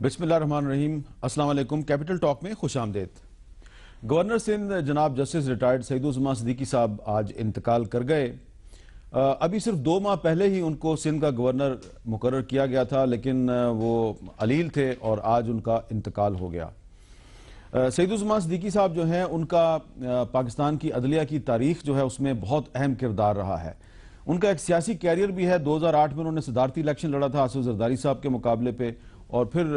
بسم اللہ الرحمن الرحیم۔ السلام علیکم۔ کیپٹل ٹاک میں خوش آمدید۔ گورنر سندھ جناب جسٹس ریٹائرڈ سعید الزمان صدیقی صاحب آج انتقال کر گئے۔ ابھی صرف 2 ماہ پہلے ہی ان کو سندھ کا گورنر مقرر کیا گیا تھا، لیکن وہ علیل تھے اور آج ان کا انتقال ہو گیا۔ سعید الزمان صدیقی صاحب جو ہیں، ان کا پاکستان کی عدلیہ کی تاریخ جو ہے اس میں بہت اہم کردار رہا ہے۔ ان کا ایک سیاسی کیریئر بھی ہے۔ 2008 میں انہوں نے صدارتی الیکشن لڑا تھا آصف زرداری صاحب کے مقابلے پہ، اور پھر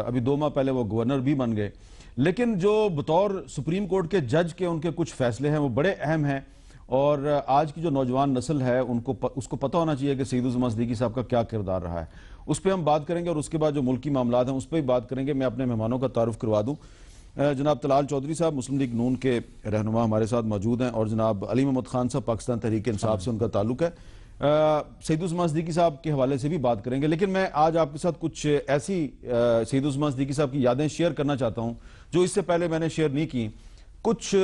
ابھی 2 ماہ پہلے وہ گورنر بھی بن گئے۔ لیکن جو بطور سپریم کورٹ کے جج کے ان کے کچھ فیصلے ہیں وہ بڑے اہم ہیں، اور آج کی جو نوجوان نسل ہے اس کو پتہ ہونا چاہیے کہ سعید الزمان صدیقی صاحب کا کیا کردار رہا ہے۔ اس پہ ہم بات کریں گے، اور اس کے بعد جو ملکی معاملات ہیں اس پہ بھی بات کریں گے۔ میں اپنے مہمانوں کا تعارف کروا دوں۔ جناب طلال چودھری صاحب مسلم لیگ نون کے رہنما ہمارے ساتھ موجود ہیں، اور جناب علی محمد خان صاحب پاکستان تحریک انصاف سے ان کا تعلق ہے۔ سعید الزمان صدیقی صاحب کے حوالے سے بھی بات کریں گے، لیکن میں آج آپ کے ساتھ کچھ ایسی سعید الزمان صدیقی صاحب کی یادیں شیئر کرنا چاہتا ہوں جو اس سے پہلے میں نے شیئر نہیں کی۔ کچھ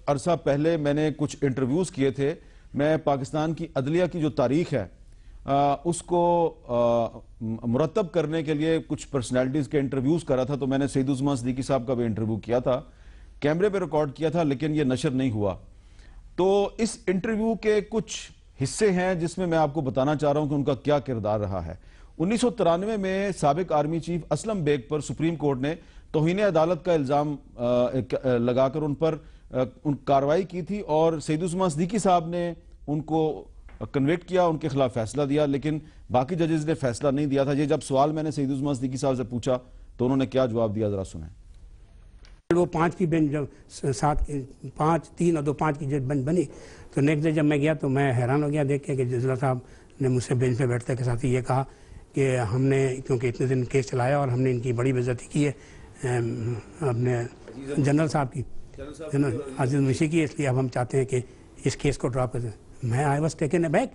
عرصہ پہلے میں نے کچھ انٹرویوز کیے تھے۔ میں پاکستان کی عدلیہ کی جو تاریخ ہے اس کو مرتب کرنے کے لیے کچھ پرسنالٹیز کے انٹرویوز کرا تھا، تو میں نے سعید الزمان صدیقی صاحب کا بھی انٹرویو کیا تھا، کیمرے پہ ریکارڈ کیا تھا، لیکن یہ نشر نہیں ہوا۔ تو اس انٹرویو کے کچھ حصے ہیں جس میں آپ کو بتانا چاہ رہا ہوں کہ ان کا کیا کردار رہا ہے۔ 1993 میں سابق آرمی چیف اسلم بیگ پر سپریم کورٹ نے توہین عدالت کا الزام لگا کر ان پر کارروائی کی تھی، اور سعید الزمان صدیقی صاحب نے ان کو کنوکٹ کیا، ان کے خلاف فیصلہ دیا، لیکن باقی ججز نے فیصلہ نہیں دیا تھا۔ یہ جب سوال میں نے سعید الزمان صدیقی صاحب سے پوچھا تو انہوں نے کیا جواب دیا، ذرا سنیں۔ وہ 5 کی بینچ جب 7 5 3 اور 2 5 کی جب بینچ بنی تو نیکسٹ ڈے جب میں گیا تو میں حیران ہو گیا دیکھ کے کہ جزلہ صاحب نے مجھ سے بینچ پہ بیٹھتے کے ساتھ یہ کہا کہ ہم نے کیونکہ اتنے دن کیس چلایا اور ہم نے ان کی بڑی بے عزتی کی ہے اپنے جنرل صاحب کی، جنرل عزیز مشی کی، اس لیے اب ہم چاہتے ہیں کہ اس کیس کو ڈراپ کر دیں۔ میں I was taken a back.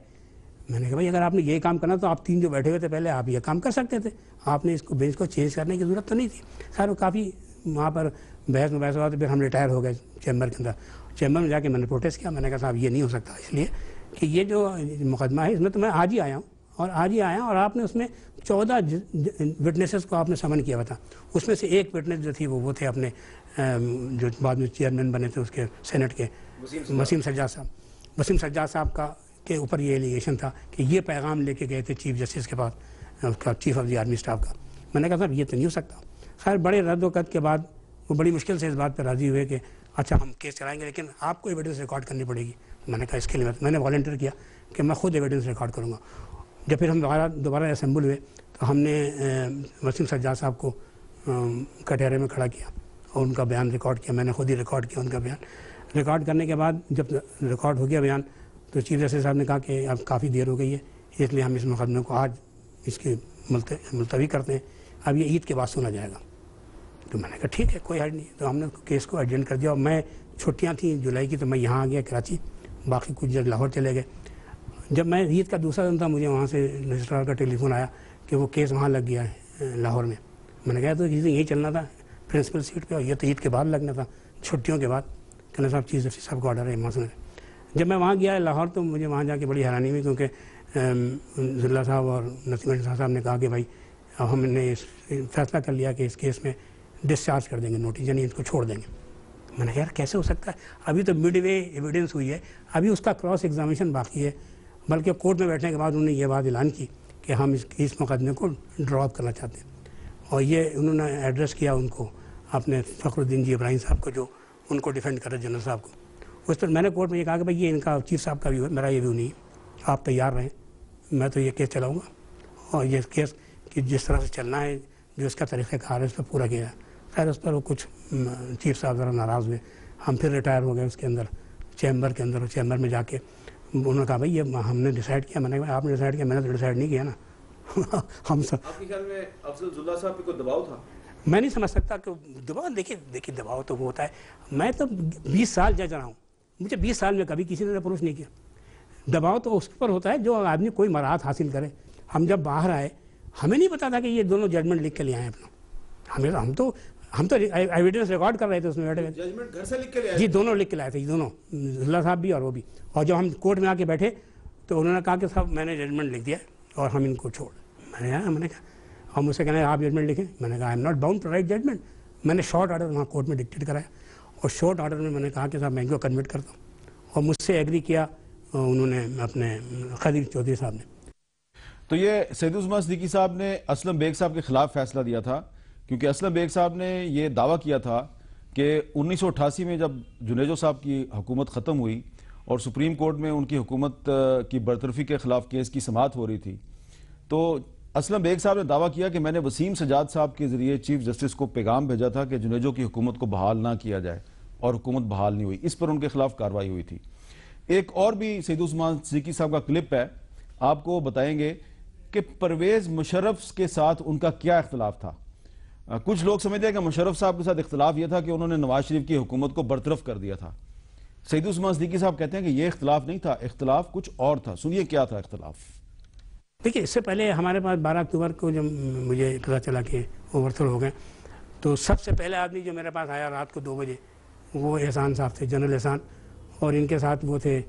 میں نے کہا بھائی اگر آپ نے یہ کام کرنا تو آپ 3 جو بیٹھے ہوئے تھے پہلے آپ یہ کام کر سکتے تھے، آپ نے اس کو بینچ کو چینج کرنے کی ضرورت تو نہیں تھی۔ سر وہ کافی وہاں پر بحث مباحث ہوا، تو پھر ہم ریٹائر ہو گئے چیمبر کے اندر۔ چیمبر میں جا کے میں نے پروٹیسٹ کیا، میں نے کہا صاحب یہ نہیں ہو سکتا، اس لیے کہ یہ جو مقدمہ ہے اس میں تو میں آج ہی آیا ہوں اور آپ نے اس میں 14 وٹنسز کو آپ نے سمن کیا ہوا تھا۔ اس میں سے ایک وٹنس جو تھی وہ تھے اپنے جو بعد میں چیئرمین بنے تھے اس کے سینٹ کے وسیم سجاد صاحب کا کے اوپر یہ ایلیگیشن تھا کہ یہ پیغام لے کے گئے تھے چیف جسٹس کے پاس، اس کا chief of the army staff کا۔ میں نے کہا صاحب یہ تو نہیں ہو سکتا۔ خیر بڑے رد و قد کے بعد وہ بڑی مشکل سے اس بات پہ راضی ہوئے کہ اچھا ہم کیس چلائیں گے، لیکن آپ کو ایویڈنس ریکارڈ کرنی پڑے گی۔ میں نے کہا اس کے لیے میں نے والنٹیئر کیا کہ میں خود ایویڈنس ریکارڈ کروں گا۔ جب پھر ہم دوبارہ اسمبل ہوئے تو ہم نے وسیم سجاد صاحب کو کٹہرے میں کھڑا کیا اور ان کا بیان ریکارڈ کیا۔ میں نے خود ہی ریکارڈ کیا ان کا بیان۔ ریکارڈ کرنے کے بعد جب ریکارڈ ہو گیا بیان تو چیف جسٹس صاحب نے کہا کہ اب کافی دیر ہو گئی ہے، اس لیے ہم اس مقدمے کو آج اس کی ملتوی کرتے ہیں، اب یہ عید کے بعد سنا جائے گا۔ تو میں نے کہا ٹھیک ہے کوئی حرج نہیں۔ تو ہم نے کیس کو ایڈجنٹ کر دیا، اور میں چھٹیاں تھیں جولائی کی تو میں یہاں آ گیا کراچی، باقی کچھ جب لاہور چلے گئے۔ جب میں عید کا دوسرا دن تھا مجھے وہاں سے رجسٹرار کا ٹیلی فون آیا کہ وہ کیس وہاں لگ گیا ہے لاہور میں۔ میں نے کہا تو یہی چلنا تھا پرنسپل سیٹ پہ، اور یہ تو عید کے بعد لگنا تھا چھٹیوں کے بعد۔ کہنا صاحب چیف جسٹس صاحب کو آرڈر ہے وہاں سے۔ جب میں وہاں گیا لاہور تو مجھے وہاں جا کے بڑی حیرانی ہوئی، کیونکہ ضلع صاحب اور نسیم صاحب نے کہا کہ بھائی اب ہم نے فیصلہ کر لیا کہ اس کیس میں ڈسچارج کر دیں گے، نوٹس یعنی اس کو چھوڑ دیں گے۔ میں نے کہا یار کیسے ہو سکتا ہے، ابھی تو مڈ وے ایویڈنس ہوئی ہے، ابھی اس کا کراس ایگزامینیشن باقی ہے۔ بلکہ کورٹ میں بیٹھنے کے بعد انہوں نے یہ بات اعلان کی کہ ہم اس مقدمے کو ڈراپ کرنا چاہتے ہیں، اور یہ انہوں نے ایڈریس کیا ان کو اپنے فخر الدین جی ابراہیم صاحب کو، جو ان کو ڈیفینڈ کر رہے جنرل صاحب کو۔ اس پر میں نے کورٹ میں یہ کہا کہ بھائی یہ ان کا چیف صاحب کا ویو ہے، میرا یہ ویو نہیں ہے، آپ تیار رہیں، میں تو یہ کیس چلاؤں گا، اور یہ کیس کہ جس طرح سے چلنا ہے جو اس کا طریقہ کار ہے اس پہ پورا کیا ہے۔ خیر اس پر وہ کچھ چیف صاحب ذرا ناراض ہوئے، ہم پھر ریٹائر ہو گئے اس کے اندر چیمبر کے اندر۔ چیمبر میں جا کے انہوں نے کہا بھائی یہ ہم نے ڈیسائیڈ کیا۔ میں نے کہا آپ نے ڈیسائیڈ کیا، میں نے تو ڈیسائیڈ نہیں کیا نا۔ ہم سب آپ کے خیال میں افضل زلہ صاحب پہ کوئی دباؤ تھا؟ میں نہیں سمجھ سکتا کہ دباؤ، دیکھیے دباؤ تو وہ ہوتا ہے۔ میں تو 20 سال جج رہا ہوں، مجھے 20 سال میں کبھی کسی نے اپروچ نہیں کیا۔ دباؤ تو اس پر ہوتا ہے جو آدمی کوئی مراحت حاصل کرے۔ ہم جب باہر آئے ہمیں نہیں پتا تھا کہ یہ دونوں ججمنٹ لکھ کے لے آئے ہیں اپنا۔ ہم تو ایویڈنس ریکارڈ کر رہے تھے اس میں بیٹھے ہوئے۔ ججمنٹ گھر سے لکھ کے لے آئے؟ جی دونوں لکھ کے لائے تھے، یہ دونوں ضلع صاحب بھی اور وہ بھی۔ اور جب ہم کورٹ میں آ کے بیٹھے تو انہوں نے کہا کہ صاحب میں نے ججمنٹ لکھ دیا اور ہم ان کو چھوڑ۔ میں نے کہا ہم اسے کہنا ہے آپ ججمنٹ لکھیں. میں نے کہا I am not bound to write judgement. میں نے شارٹ آرڈر وہاں کورٹ میں ڈکٹیٹ کرایا اور شارٹ آرڈر میں نے کہا کہ صاحب میں ان کو کنوٹ کرتا ہوں, اور مجھ سے ایگری کیا انہوں نے اپنے خدیر چودھری صاحب نے. تو یہ سید عثمان صدیقی صاحب نے اسلم بیگ صاحب کے خلاف فیصلہ دیا تھا, کیونکہ اسلم بیگ صاحب نے یہ دعویٰ کیا تھا کہ 1988 میں جب جنیجو صاحب کی حکومت ختم ہوئی اور سپریم کورٹ میں ان کی حکومت کی برطرفی کے خلاف کیس کی سماعت ہو رہی تھی, تو اسلم بیگ صاحب نے دعویٰ کیا کہ میں نے وسیم سجاد صاحب کے ذریعے چیف جسٹس کو پیغام بھیجا تھا کہ جنیجو کی حکومت کو بحال نہ کیا جائے, اور حکومت بحال نہیں ہوئی. اس پر ان کے خلاف کارروائی ہوئی تھی. ایک اور بھی سید عثمان صدیقی صاحب کا کلپ ہے, آپ کو بتائیں گے کہ پرویز مشرف کے ساتھ ان کا کیا اختلاف تھا. کچھ لوگ سمجھتے ہیں کہ مشرف صاحب کے ساتھ اختلاف یہ تھا کہ انہوں نے نواز شریف کی حکومت کو برطرف کر دیا تھا. سید عثمان صدیقی صاحب کہتے ہیں کہ یہ اختلاف نہیں تھا, اختلاف کچھ اور تھا. سنیے کیا تھا اختلاف. دیکھیے, اس سے پہلے ہمارے پاس 12 اکتوبر کو جب مجھے پتہ چلا کہ اوور تھرو ہو گئے, تو سب سے پہلے آدمی جو میرے پاس آیا رات کو 2 بجے وہ احسان صاحب تھے, جنرل احسان, اور ان کے ساتھ وہ تھے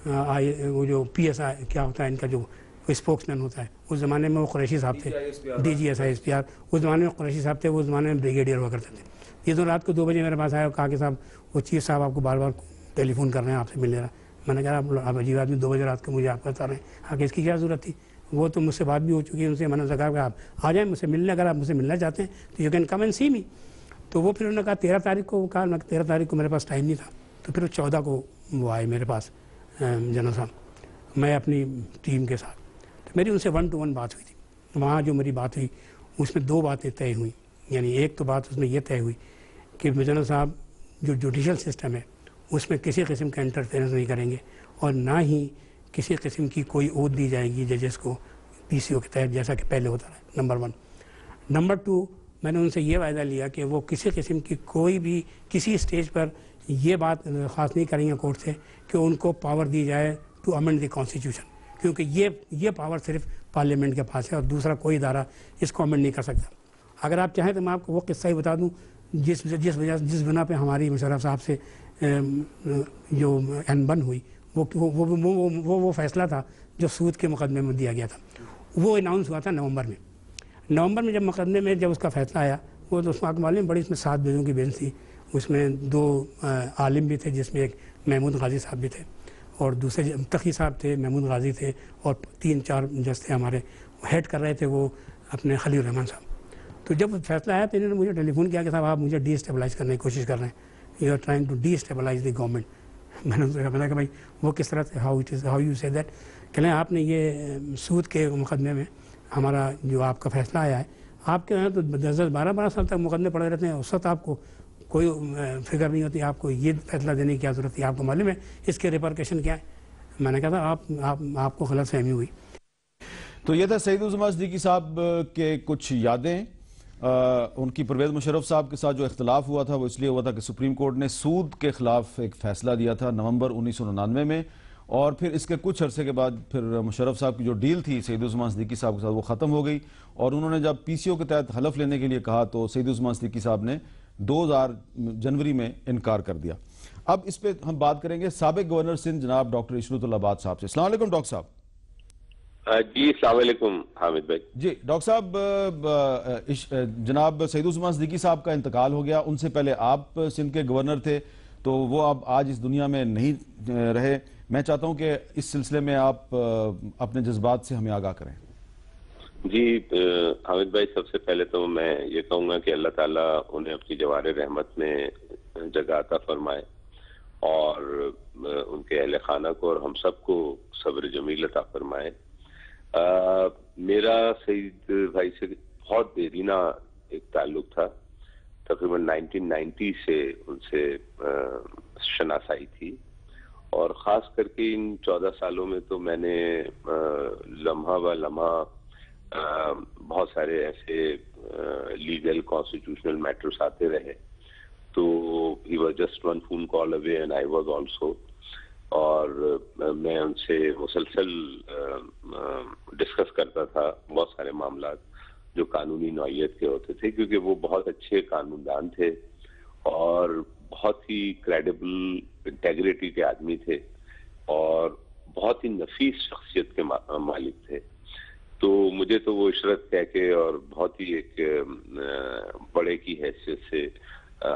وہ جو پی ایس آئی کیا ہوتا ہے ان کا جو اسپوکس مین ہوتا ہے, اس زمانے میں وہ قریشی صاحب تھے, D G S I S P R, اس زمانے میں قریشی صاحب تھے, اس زمانے میں بریگیڈیئر ہوا کرتے تھے. یہ تو رات کو 2 بجے میرے پاس آیا اور کہا کہ صاحب وہ چیف صاحب آپ کو بار بار ٹیلی فون کر رہے ہیں, آپ سے ملنے رہا. میں نے کہا آپ عجیب آدمی 2 بجے رات کو مجھے آپ بتا رہے ہیں, آگے اس کی کیا ضرورت تھی. وہ تو مجھ سے بات بھی ہو چکی ہے ان سے, میں نے کہا کہ آپ آ جائیں مجھ سے ملنے, اگر آپ مجھ سے ملنا چاہتے ہیں تو یو کین کم اینڈ سی می. تو وہ پھر انہوں نے کہا 13 تاریخ کو, کہا 13 تاریخ کو میرے پاس ٹائم نہیں تھا, تو پھر 14 کو وہ آئے میرے پاس جنرل صاحب, میں اپنی ٹیم کے ساتھ. تو میری ان سے 1 to 1 بات ہوئی تھی. وہاں جو میری بات ہوئی اس میں 2 باتیں طے ہوئیں. یعنی ایک تو بات اس میں یہ طے ہوئی کہ جنرل صاحب جو جوڈیشل سسٹم ہے اس میں کسی قسم کا انٹرفیئرنس نہیں کریں گے, اور نہ ہی کسی قسم کی کوئی عہد دی جائے گی ججز کو پی سی او کے تحت, جیسا کہ پہلے ہوتا ہے. نمبر 1. نمبر 2, میں نے ان سے یہ وعدہ لیا کہ وہ کسی قسم کی کوئی بھی کسی اسٹیج پر یہ بات خاص نہیں کریں گے کورٹ سے کہ ان کو پاور دی جائے ٹو امینڈ دی کانسٹیٹیوشن, کیونکہ یہ پاور صرف پارلیمنٹ کے پاس ہے اور دوسرا کوئی ادارہ اس کو امینڈ نہیں کر سکتا. اگر آپ چاہیں تو میں آپ کو وہ قصہ ہی بتا دوں جس بنا پہ ہماری مشرف صاحب سے جو انبن ہوئی, وہ فیصلہ تھا جو سود کے مقدمے میں دیا گیا تھا. وہ اناؤنس ہوا تھا نومبر میں جب مقدمے میں جب اس کا فیصلہ آیا, وہ تو اس کو معلوم بڑی, اس میں 7 ججوں کی بینچ تھی. اس میں 2 عالم بھی تھے, جس میں ایک محمود غازی صاحب بھی تھے, اور دوسرے تقی صاحب تھے, محمود غازی تھے, اور 3-4 جج تھے ہمارے. ہیڈ کر رہے تھے وہ اپنے خلیل الرحمان صاحب. تو جب فیصلہ آیا تو انہوں نے مجھے ٹیلی فون کیا کہ صاحب آپ مجھے ڈی اسٹیبلائز کرنے کی کوشش کر رہے ہیں, you are trying to destabilise the government. میں نے کہا کہ بھائی وہ کس طرح سے, ہاؤ یو سے دیٹ. کہلیں آپ نے یہ سود کے مقدمے میں ہمارا جو آپ کا فیصلہ آیا ہے, آپ کے یہاں تو 10-12 سال تک مقدمے پڑے رہتے ہیں, اس وقت آپ کو کوئی فکر نہیں ہوتی, آپ کو یہ فیصلہ دینے کی کیا ضرورت ہے, آپ کو معلوم ہے اس کے ریپرکشن کیا ہے. میں نے کہا تھا آپ کو غلط فہمی ہوئی. تو یہ تھا سید عثمان صدیقی صاحب کے کچھ یادیں. ان کی پرویز مشرف صاحب کے ساتھ جو اختلاف ہوا تھا وہ اس لیے ہوا تھا کہ سپریم کورٹ نے سود کے خلاف ایک فیصلہ دیا تھا نومبر 1999 میں, اور پھر اس کے کچھ عرصے کے بعد پھر مشرف صاحب کی جو ڈیل تھی سید عثمان صدیقی صاحب کے ساتھ وہ ختم ہو گئی, اور انہوں نے جب پی سی او کے تحت حلف لینے کے لیے کہا تو سید عثمان صدیقی صاحب نے 2000 جنوری میں انکار کر دیا. اب اس پہ ہم بات کریں گے سابق گورنر سندھ جناب ڈاکٹر عشرت اللہ آباد صاحب سے. السلام علیکم ڈاکٹر صاحب. جی السلام علیکم حامد بھائی. جی ڈاکٹر صاحب, جناب سید عثمان صدیقی صاحب کا انتقال ہو گیا, ان سے پہلے آپ سندھ کے گورنر تھے, تو وہ اب آج اس دنیا میں نہیں رہے. میں چاہتا ہوں کہ اس سلسلے میں آپ اپنے جذبات سے ہمیں آگاہ کریں. جی حامد بھائی, سب سے پہلے تو میں یہ کہوں گا کہ اللہ تعالیٰ انہیں اپنی جوار رحمت میں جگہ عطا فرمائے, اور ان کے اہل خانہ کو اور ہم سب کو صبر جمیل عطا فرمائے. میرا سعید بھائی سے بہت دیرینہ ایک تعلق تھا, تقریباً 1990 سے ان سے شناسائی تھی, اور خاص کر کے ان 14 سالوں میں تو میں نے لمحہ و لمحہ بہت سارے ایسے لیگل کانسٹیٹیوشنل میٹرز آتے رہے, تو he was just 1 phone call away and I was also, اور میں ان سے مسلسل ڈسکس کرتا تھا بہت سارے معاملات جو قانونی نوعیت کے ہوتے تھے, کیونکہ وہ بہت اچھے قانون دان تھے اور بہت ہی کریڈیبل انٹیگریٹی کے آدمی تھے, اور بہت ہی نفیس شخصیت کے مالک تھے. تو مجھے تو وہ عشرت کہہ کے اور بہت ہی ایک بڑے کی حیثیت سے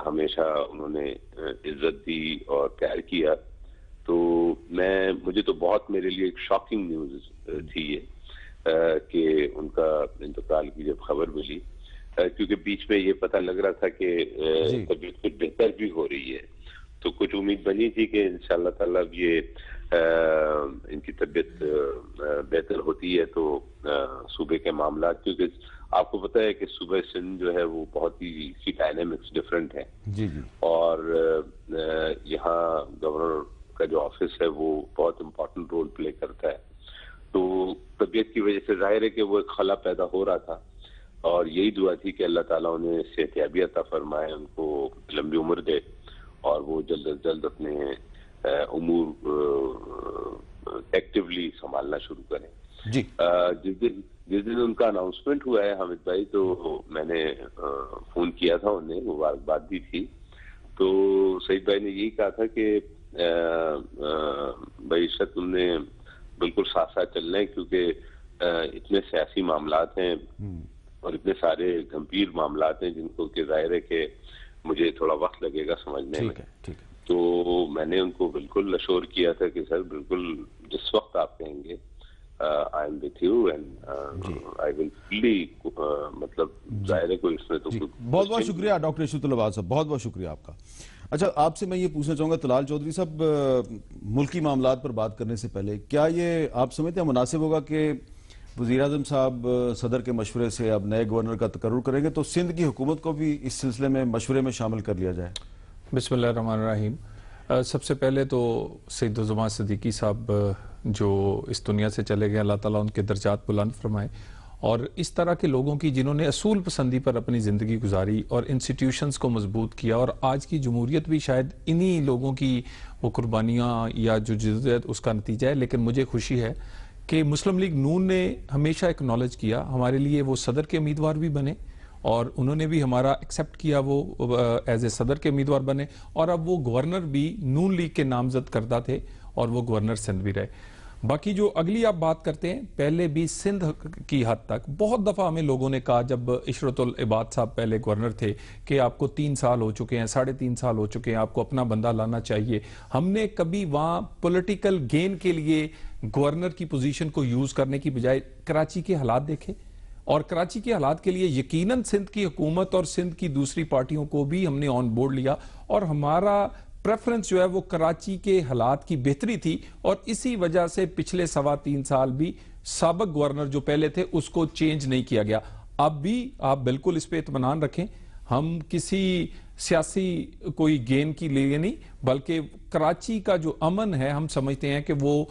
ہمیشہ انہوں نے عزت دی اور پیار کیا. تو مجھے تو بہت میرے لیے ایک شاکنگ نیوز تھی یہ کہ ان کا انتقال کی جب خبر ملی, کیونکہ بیچ میں یہ پتہ لگ رہا تھا کہ طبیعت کچھ بہتر بھی ہو رہی ہے, تو کچھ امید بنی تھی کہ انشاءاللہ تعالیٰ اب یہ ان کی طبیعت بہتر ہوتی ہے تو صوبے کے معاملات, کیونکہ آپ کو پتہ ہے کہ صوبہ سندھ جو ہے وہ بہت ہی کی ڈائنامکس ڈفرینٹ ہے, اور یہاں گورنر کا جو آفس ہے وہ بہت امپورٹنٹ رول پلے کرتا ہے. تو طبیعت کی وجہ سے ظاہر ہے کہ وہ ایک خلا پیدا ہو رہا تھا, اور یہی دعا تھی کہ اللہ تعالیٰ انہیں صحت یابی عطا فرمائے, ان کو لمبی عمر دے, اور وہ جلد از جلد اپنے امور ایکٹیولی سنبھالنا شروع کریں. جس دن ان کا اناؤنسمنٹ ہوا ہے حامد بھائی, تو میں نے فون کیا تھا انہیں, مبارکباد بھی تھی. تو سعید بھائی نے یہی کہا تھا کہ بھائی عشرت تم نے بالکل ساتھ ساتھ چلنا ہے, کیونکہ اتنے سیاسی معاملات ہیں اور اتنے سارے گمبھیر معاملات ہیں جن کو کہ ظاہر ہے کہ مجھے تھوڑا وقت لگے گا سمجھنے میں. تو میں نے ان کو بالکل اشور کیا تھا کہ سر بالکل جس وقت آپ کہیں گے I am with you and I will fully مطلب ظاہر ہے کوئی اس میں تو بہت بہت شکریہ ڈاکٹر عشرت العباد صاحب, بہت بہت شکریہ آپ کا. اچھا, آپ سے میں یہ پوچھنا چاہوں گا طلال چودھری صاحب, ملکی معاملات پر بات کرنے سے پہلے کیا یہ آپ سمجھتے ہیں مناسب ہوگا کہ وزیر اعظم صاحب صدر کے مشورے سے اب نئے گورنر کا تقرر کریں گے, تو سندھ کی حکومت کو بھی اس سلسلے میں مشورے میں شامل کر لیا جائے؟ بسم اللہ الرحمن الرحیم. سب سے پہلے تو سید الزمان صدیقی صاحب جو اس دنیا سے چلے گئے, اللہ تعالیٰ ان کے درجات بلند فرمائے, اور اس طرح کے لوگوں کی جنہوں نے اصول پسندی پر اپنی زندگی گزاری اور انسٹیٹیوشنز کو مضبوط کیا, اور آج کی جمہوریت بھی شاید انہی لوگوں کی وہ قربانیاں یا جو جدوجہد اس کا نتیجہ ہے. لیکن مجھے خوشی ہے کہ مسلم لیگ نون نے ہمیشہ ایکنالج کیا ہمارے لیے, وہ صدر کے امیدوار بھی بنے اور انہوں نے بھی ہمارا ایکسیپٹ کیا, وہ ایز اے صدر کے امیدوار بنے, اور اب وہ گورنر بھی نون لیگ کے نامزد کردہ تھے اور وہ گورنر سندھ بھی رہے. باقی جو اگلی آپ بات کرتے ہیں, پہلے بھی سندھ کی حد تک بہت دفعہ ہمیں لوگوں نے کہا جب عشرت العباد صاحب پہلے گورنر تھے کہ آپ کو 3 سال ہو چکے ہیں, 3.5 سال ہو چکے ہیں, آپ کو اپنا بندہ لانا چاہیے. ہم نے کبھی وہاں پولیٹیکل گین کے لیے گورنر کی پوزیشن کو یوز کرنے کی بجائے کراچی کے حالات دیکھے, اور کراچی کے حالات کے لیے یقیناً سندھ کی حکومت اور سندھ کی دوسری پارٹیوں کو بھی ہم نے آن بورڈ لیا, اور ہمارا پریفرنس جو ہے وہ کراچی کے حالات کی بہتری تھی, اور اسی وجہ سے پچھلے 3.25 سال بھی سابق گورنر جو پہلے تھے اس کو چینج نہیں کیا گیا. اب بھی آپ بالکل اس پہ اطمینان رکھیں, ہم کسی سیاسی کوئی گین کی لیے نہیں, بلکہ کراچی کا جو امن ہے ہم سمجھتے ہیں کہ وہ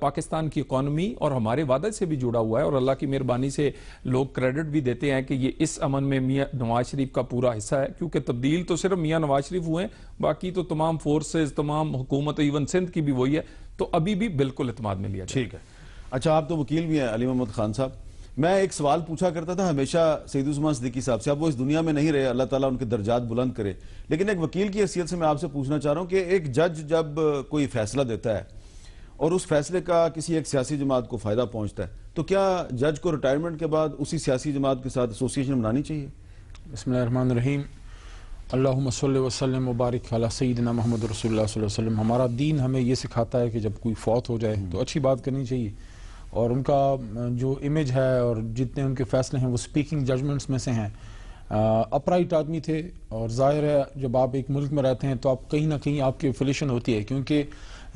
پاکستان کی اکانومی اور ہمارے وعدے سے بھی جڑا ہوا ہے, اور اللہ کی مہربانی سے لوگ کریڈٹ بھی دیتے ہیں کہ یہ اس امن میں میاں نواز شریف کا پورا حصہ ہے, کیونکہ تبدیل تو صرف میاں نواز شریف ہوئے ہیں, باقی تو تمام فورسز, تمام حکومت, ایون سندھ کی بھی وہی ہے. تو ابھی بھی بالکل اعتماد میں لیا جائے. ٹھیک ہے. اچھا, آپ تو وکیل بھی ہیں علی محمد خان صاحب, میں ایک سوال پوچھا کرتا تھا ہمیشہ سید الزمان صدیقی صاحب سے, اب وہ اس دنیا میں نہیں رہے, اللہ تعالیٰ ان کے درجات بلند کرے, لیکن ایک وکیل کی حیثیت سے میں آپ سے پوچھنا چاہ رہا ہوں کہ ایک جج جب کوئی فیصلہ دیتا ہے اور اس فیصلے کا کسی ایک سیاسی جماعت کو فائدہ پہنچتا ہے, تو کیا جج کو ریٹائرمنٹ کے بعد اسی سیاسی جماعت کے ساتھ ایسوسیشن بنانی چاہیے؟ بسم اللہ الرحمن الرحیم. اللہم صلی وسلم وبارک علی سیدنا محمد رسول اللہ صلی اللہ علیہ وسلم. ہمارا دین ہمیں یہ سکھاتا ہے کہ جب کوئی فوت ہو جائے تو اچھی بات کرنی چاہیے, اور ان کا جو امیج ہے اور جتنے ان کے فیصلے ہیں وہ سپیکنگ ججمنٹس میں سے ہیں. اپرائٹ آدمی تھے, اور ظاہر ہے جب آپ ایک ملک میں رہتے ہیں تو آپ کہیں نہ کہیں آپ کی افیلیشن ہوتی ہے, کیونکہ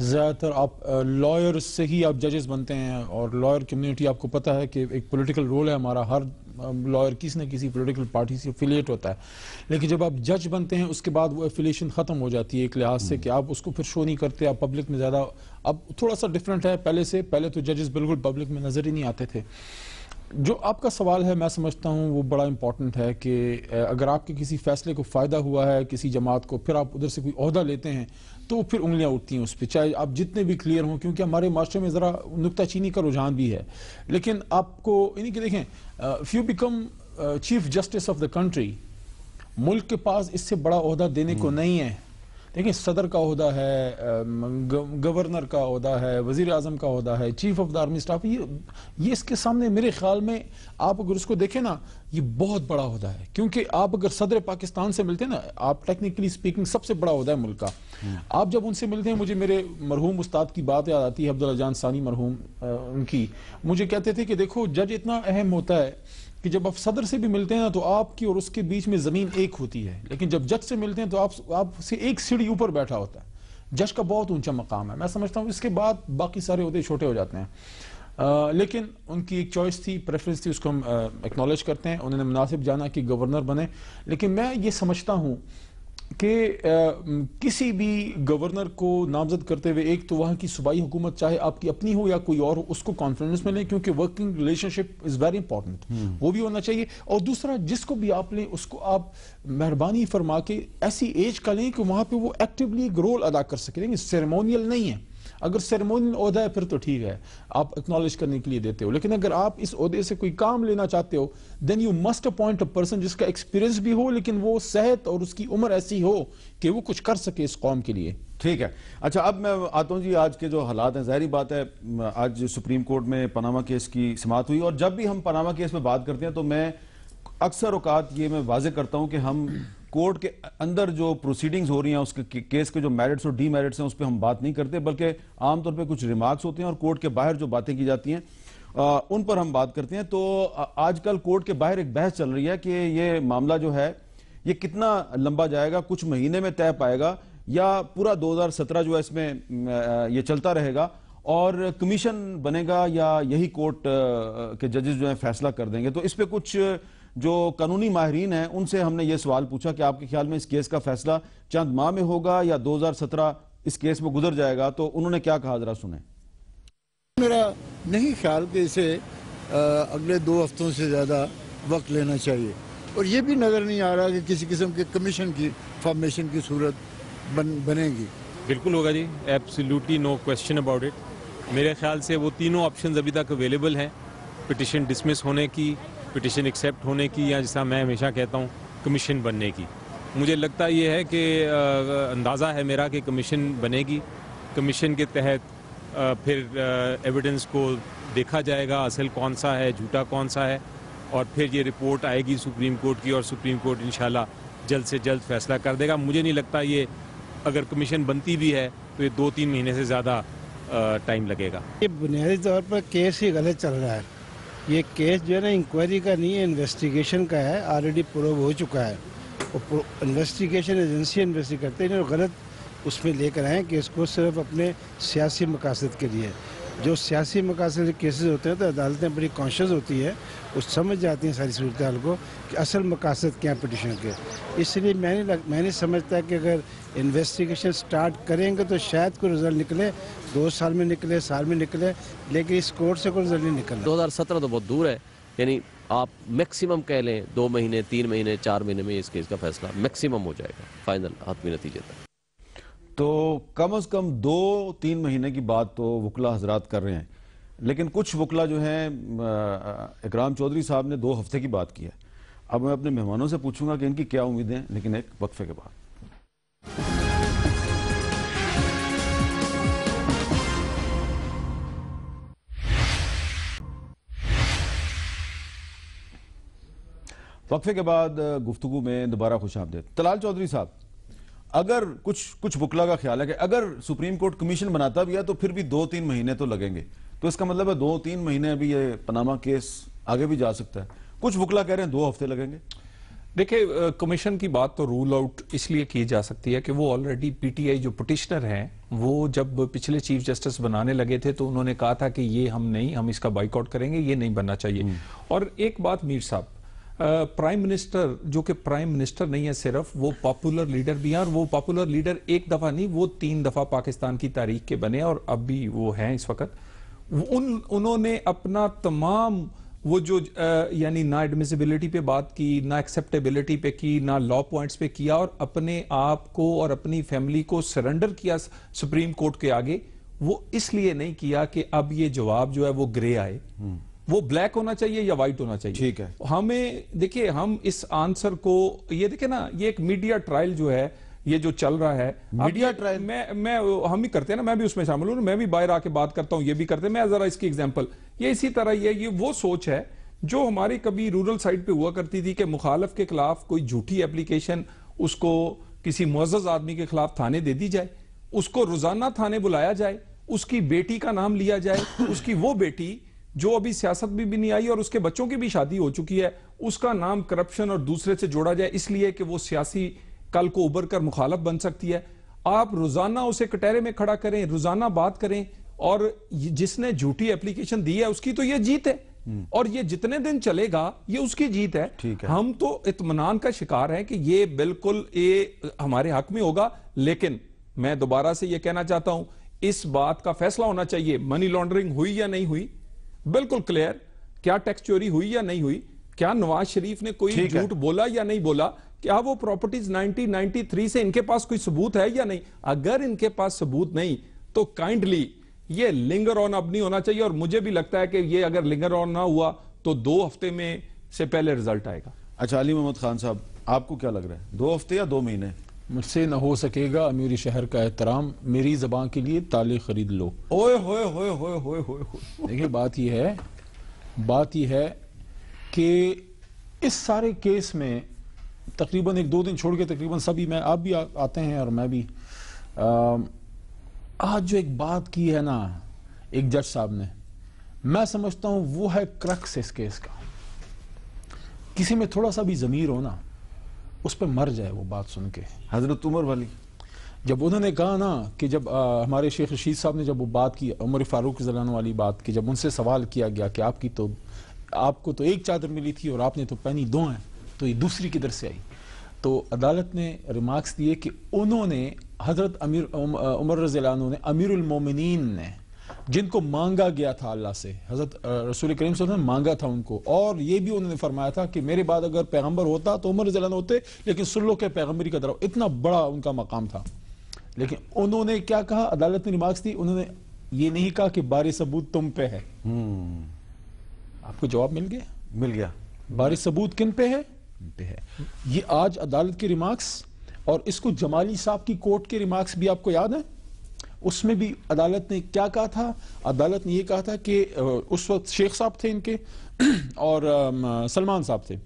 زیادہ تر آپ لائر سے ہی آپ ججز بنتے ہیں, اور لائر کمیونٹی آپ کو پتہ ہے کہ ایک پولیٹیکل رول ہے ہمارا, ہر لائر کسی نہ کسی پولیٹیکل پارٹی سے افیلیٹ ہوتا ہے. لیکن جب آپ جج بنتے ہیں اس کے بعد وہ افیلیشن ختم ہو جاتی ہے ایک لحاظ سے, کہ آپ اس کو پھر شو نہیں کرتے, آپ پبلک میں زیادہ, اب تھوڑا سا ڈفرینٹ ہے پہلے سے. پہلے تو ججز بالکل پبلک میں نظر ہی نہیں آتے تھے. جو آپ کا سوال ہے میں سمجھتا ہوں وہ بڑا امپورٹنٹ ہے کہ اگر آپ کے کسی فیصلے کو فائدہ ہوا ہے کسی جماعت کو, پھر آپ ادھر سے کوئی عہدہ لیتے ہیں تو پھر انگلیاں اٹھتی ہیں اس پہ, چاہے آپ جتنے بھی کلیئر ہوں, کیونکہ ہمارے معاشرے میں ذرا نکتہ چینی کا رجحان بھی ہے. لیکن آپ کو انہیں کہ دیکھیں, if you become chief justice of the country, ملک کے پاس اس سے بڑا عہدہ دینے کو نہیں ہے. دیکھیں صدر کا عہدہ ہے، گورنر کا عہدہ ہے، وزیر اعظم کا عہدہ ہے، chief of the army staff, یہ اس کے سامنے میرے خیال میں آپ اگر اس کو دیکھیں نا یہ بہت بڑا عہدہ ہے، کیونکہ آپ اگر صدر پاکستان سے ملتے ہیں نا، آپ ٹیکنیکلی سپیکنگ سب سے بڑا عہدہ ہے ملک کا، آپ جب ان سے ملتے ہیں، مجھے میرے مرحوم استاد کی بات یاد آتی ہے، عبداللہ جان ثانی مرحوم، ان کی مجھے کہتے تھے کہ دیکھو جج اتنا اہم ہوتا ہے کہ جب آپ صدر سے بھی ملتے ہیں نا تو آپ کی اور اس کے بیچ میں زمین ایک ہوتی ہے، لیکن جب جج سے ملتے ہیں تو آپ سے ایک سیڑھی اوپر بیٹھا ہوتا ہے، جج کا بہت اونچا مقام ہے، میں سمجھتا ہوں اس کے بعد باقی سارے عہدے چھوٹے ہو جاتے ہیں، لیکن ان کی ایک چوائس تھی، پریفرنس تھی، اس کو ہم ایکنالج کرتے ہیں، انہوں نے مناسب جانا کہ گورنر بنے، لیکن میں یہ سمجھتا ہوں کہ کسی بھی گورنر کو نامزد کرتے ہوئے ایک تو وہاں کی صوبائی حکومت چاہے آپ کی اپنی ہو یا کوئی اور ہو اس کو کانفیڈنس میں لیں، کیونکہ working relation ship is very important, وہ بھی ہونا چاہیے، اور دوسرا جس کو بھی آپ لیں اس کو آپ مہربانی فرما کے ایسی ایج کا لیں کہ وہاں پہ وہ ایکٹیولی ایک رول ادا کر سکیں، لیکن سیریمونیل نہیں ہے، اگر سیریمونیل عہدہ ہے پھر تو ٹھیک ہے آپ اکنالج کرنے کے لیے دیتے ہو، لیکن اگر آپ اس عہدے سے کوئی کام لینا چاہتے ہو then you must appoint a person جس کا ایکسپیرینس بھی ہو لیکن وہ صحت اور اس کی عمر ایسی ہو کہ وہ کچھ کر سکے اس قوم کے لیے۔ ٹھیک ہے، اچھا اب میں آتا ہوں جی، آج کے جو حالات ہیں، ظاہری بات ہے آج سپریم کورٹ میں پاناما کیس کی سماعت ہوئی، اور جب بھی ہم پاناما کیس میں بات کرتے ہیں تو میں اکثر اوقات یہ میں واضح کرتا ہوں کہ ہم کورٹ کے اندر جو پروسیڈنگز ہو رہی ہیں اس کے کیس کے جو میرٹس اور ڈی میرٹس ہیں اس پہ ہم بات نہیں کرتے، بلکہ عام طور پہ کچھ ریمارکس ہوتے ہیں اور کورٹ کے باہر جو باتیں کی جاتی ہیں ان پر ہم بات کرتے ہیں۔ تو آج کل کورٹ کے باہر ایک بحث چل رہی ہے کہ یہ معاملہ جو ہے یہ کتنا لمبا جائے گا، کچھ مہینے میں طے پائے گا یا پورا 2017 جو ہے اس میں یہ چلتا رہے گا، اور کمیشن بنے گا یا یہی کورٹ کے ججز جو ہیں فیصلہ کر دیں گے۔ تو اس پہ کچھ جو قانونی ماہرین ہیں ان سے ہم نے یہ سوال پوچھا کہ آپ کے خیال میں اس کیس کا فیصلہ چند ماہ میں ہوگا یا 2017 اس کیس میں گزر جائے گا، تو انہوں نے کیا کہا ذرا سنیں۔ میرا نہیں خیال کہ اسے اگلے 2 ہفتوں سے زیادہ وقت لینا چاہیے، اور یہ بھی نظر نہیں آ رہا کہ کسی قسم کے کمیشن کی فارمیشن کی صورت بنے گی۔ بالکل ہوگا جی، absolutely no question about it. میرے خیال سے وہ تینوں آپشنز ابھی تک اویلیبل ہیں، پٹیشن ڈسمس ہونے کی، پٹیشن ایکسیپٹ ہونے کی، یا جیسا میں ہمیشہ کہتا ہوں کمیشن بننے کی۔ مجھے لگتا یہ ہے کہ اندازہ ہے میرا کہ کمیشن بنے گی، کمیشن کے تحت پھر ایویڈنس کو دیکھا جائے گا، اصل کون سا ہے، جھوٹا کون سا ہے، اور پھر یہ رپورٹ آئے گی سپریم کورٹ کی، اور سپریم کورٹ انشاءاللہ جلد سے جلد فیصلہ کر دے گا۔ مجھے نہیں لگتا یہ اگر کمیشن بنتی بھی ہے تو یہ 2-3 مہینے سے زیادہ ٹائم لگے گا۔ یہ بنیادی طور پر کیس ہی غلط چل رہا ہے، یہ کیس جو ہے نا انکوائری کا نہیں ہے، انویسٹیگیشن کا ہے، آلریڈی پروو ہو چکا ہے، انویسٹیگیشن ایجنسی انویسٹیگیٹ کرتے ہیں اور غلط اس میں لے کر آئیں کہ اس کو صرف اپنے سیاسی مقاصد کے لیے، جو سیاسی مقاصد کے کیسز ہوتے ہیں تو عدالتیں بڑی کانشیس ہوتی ہے، وہ سمجھ جاتی ہیں ساری صورتحال کو کہ اصل مقاصد کیا ہیں پٹیشن کے، اس لیے میں نہیں سمجھتا کہ اگر انویسٹیگیشن سٹارٹ کریں گے تو شاید کوئی رزلٹ نکلے، 2 سال میں نکلے، سال میں نکلے، لیکن اس کورٹ سے کوئی رزلٹ نہیں نکلنا۔ 2017 تو بہت دور ہے، یعنی آپ میکسیمم کہہ لیں 2 مہینے، 3 مہینے، 4 مہینے میں اس کیس کا فیصلہ میکسیمم ہو جائے گا، فائنل حتمی نتیجے تک۔ تو کم از کم 2-3 مہینے کی بات تو وکلا حضرات کر رہے ہیں، لیکن کچھ وکلا جو ہیں، اکرام چودھری صاحب نے 2 ہفتے کی بات کی ہے۔ اب میں اپنے مہمانوں سے پوچھوں گا کہ ان کی کیا امیدیں ہیں، لیکن ایک وقفے کے بعد۔ وقفے کے بعد گفتگو میں دوبارہ خوش آمدید۔ طلال چودھری صاحب، اگر کچھ وکلا کا خیال ہے کہ اگر سپریم کورٹ کمیشن بناتا بھی ہے تو پھر بھی 2-3 مہینے تو لگیں گے، تو اس کا مطلب ہے 2-3 مہینے ابھی یہ پاناما کیس آگے بھی جا سکتا ہے۔ کچھ وکلا کہہ رہے ہیں 2 ہفتے لگیں گے۔ دیکھیں، کمیشن کی بات تو رول آؤٹ اس لیے کی جا سکتی ہے کہ وہ آلریڈی پی ٹی آئی جو پٹیشنر ہیں وہ جب پچھلے چیف جسٹس بنانے لگے تھے تو انہوں نے کہا تھا کہ یہ ہم اس کا بائیک آؤٹ کریں گے، یہ نہیں بننا چاہیے۔ اور ایک بات میر صاحب، پرائم منسٹر جو کہ پرائم منسٹر نہیں ہے صرف، وہ پاپولر لیڈر بھی ہیں، اور وہ پاپولر لیڈر ایک دفعہ نہیں، وہ 3 دفعہ پاکستان کی تاریخ کے بنے اور اب بھی وہ ہیں اس وقت۔ انہوں نے اپنا تمام وہ جو یعنی نہ ایڈمیسیبلٹی پہ بات کی، نہ ایکسیپٹیبلٹی پہ کی، نہ لا پوائنٹس پہ کیا، اور اپنے آپ کو اور اپنی فیملی کو سرنڈر کیا سپریم کورٹ کے آگے۔ وہ اس لیے نہیں کیا کہ اب یہ جواب جو ہے وہ گرے آئے، وہ بلیک ہونا چاہیے یا وائٹ ہونا چاہیے۔ ٹھیک ہے، ہمیں دیکھیں، ہم اس آنسر کو یہ دیکھیں نا، یہ ایک میڈیا ٹرائل جو ہے یہ جو چل رہا ہے میڈیا ٹرائل میں ہم بھی کرتے ہیں نا, میں بھی اس میں شامل ہوں, میں بھی باہر آ کے بات کرتا ہوں, یہ بھی کرتے ہیں. میں ذرا اس کی ایگزامپل, یہ اسی طرح یہ وہ سوچ ہے جو ہماری کبھی رورل سائڈ پہ ہوا کرتی تھی کہ مخالف کے خلاف کوئی جھوٹی اپلیکیشن اس کو کسی معزز آدمی کے خلاف تھانے دے دی جائے, اس کو روزانہ تھانے بلایا جائے, اس کی بیٹی کا نام لیا جائے, اس کی وہ بیٹی جو ابھی سیاست بھی نہیں آئی اور اس کے بچوں کی بھی شادی ہو چکی ہے, اس کا نام کرپشن اور دوسرے سے جوڑا جائے اس لیے کہ وہ سیاسی کل کو ابھر کر مخالف بن سکتی ہے. آپ روزانہ اسے کٹہرے میں کھڑا کریں, روزانہ بات کریں, اور جس نے جھوٹی اپلیکیشن دی ہے اس کی تو یہ جیت ہے, اور یہ جتنے دن چلے گا یہ اس کی جیت ہے. ہم تو اطمینان کا شکار ہیں کہ یہ بالکل ہمارے حق میں ہوگا. لیکن میں دوبارہ سے یہ کہنا چاہتا ہوں, اس بات کا فیصلہ ہونا چاہیے منی لانڈرنگ ہوئی یا نہیں ہوئی, بالکل کلیئر. کیا ٹیکس چوری ہوئی یا نہیں ہوئی, کیا نواز شریف نے کوئی جھوٹ بولا یا نہیں بولا, کیا وہ پراپرٹیز 1993 سے ان کے پاس کوئی ثبوت ہے یا نہیں. اگر ان کے پاس ثبوت نہیں تو کائنڈلی یہ لنگر آن اب نہیں ہونا چاہیے, اور مجھے بھی لگتا ہے کہ یہ اگر لنگر آن نہ ہوا تو 2 ہفتے میں سے پہلے رزلٹ آئے گا. اچھا علی محمد خان صاحب, آپ کو کیا لگ رہا ہے, 2 ہفتے یا 2 مہینے؟ مجھ سے نہ ہو سکے گا امیر شہر کا احترام, میری زبان کے لیے تالے خرید لو. اوئے ہوئے ہوئے ہوئے ہوئے ہوئے. دیکھیں بات یہ ہے کہ اس سارے کیس میں تقریباً 1-2 دن چھوڑ کے تقریباً سبھی, میں آپ بھی آتے ہیں اور میں بھی, آج جو ایک بات کی ہے نا ایک جج صاحب نے, میں سمجھتا ہوں وہ ہے کرکس اس کیس کا. کسی میں تھوڑا سا بھی ضمیر ہو نا, اس پہ مر جائے وہ بات سن کے. حضرت عمر والی جب انہوں نے کہا نا کہ جب ہمارے شیخ رشید صاحب نے جب وہ بات کی, عمر فاروق رضی اللہ عنہ والی بات کی, جب ان سے سوال کیا گیا کہ آپ کو تو ایک چادر ملی تھی اور آپ نے تو پہنی 2 ہیں, تو یہ دوسری کدھر سے آئی, تو عدالت نے ریمارکس دیے کہ انہوں نے حضرت عمر رضی اللہ عنہ نے, امیر المومنین نے, جن کو مانگا گیا تھا اللہ سے, حضرت رسول کریم صلی اللہ علیہ وسلم نے مانگا تھا ان کو, اور یہ بھی انہوں نے فرمایا تھا کہ میرے بعد اگر پیغمبر ہوتا تو عمر رضی اللہ عنہ ہوتے, لیکن سن لو کہ پیغمبری کا درو, اتنا بڑا ان کا مقام تھا. لیکن انہوں نے کیا کہا, عدالت نے ریمارکس دی, انہوں نے یہ نہیں کہا کہ بار ثبوت تم پہ ہے. آپ کو جواب مل گیا. بار ثبوت کن پہ ہے, پہ ہے. یہ آج عدالت کے ریمارکس, اور اس کو جمالی صاحب کی کورٹ کے ریمارکس بھی آپ کو یاد ہے, اس میں بھی عدالت نے کیا کہا تھا, عدالت نے یہ کہا تھا کہ اس وقت شیخ صاحب تھے ان کے اور سلمان صاحب تھے,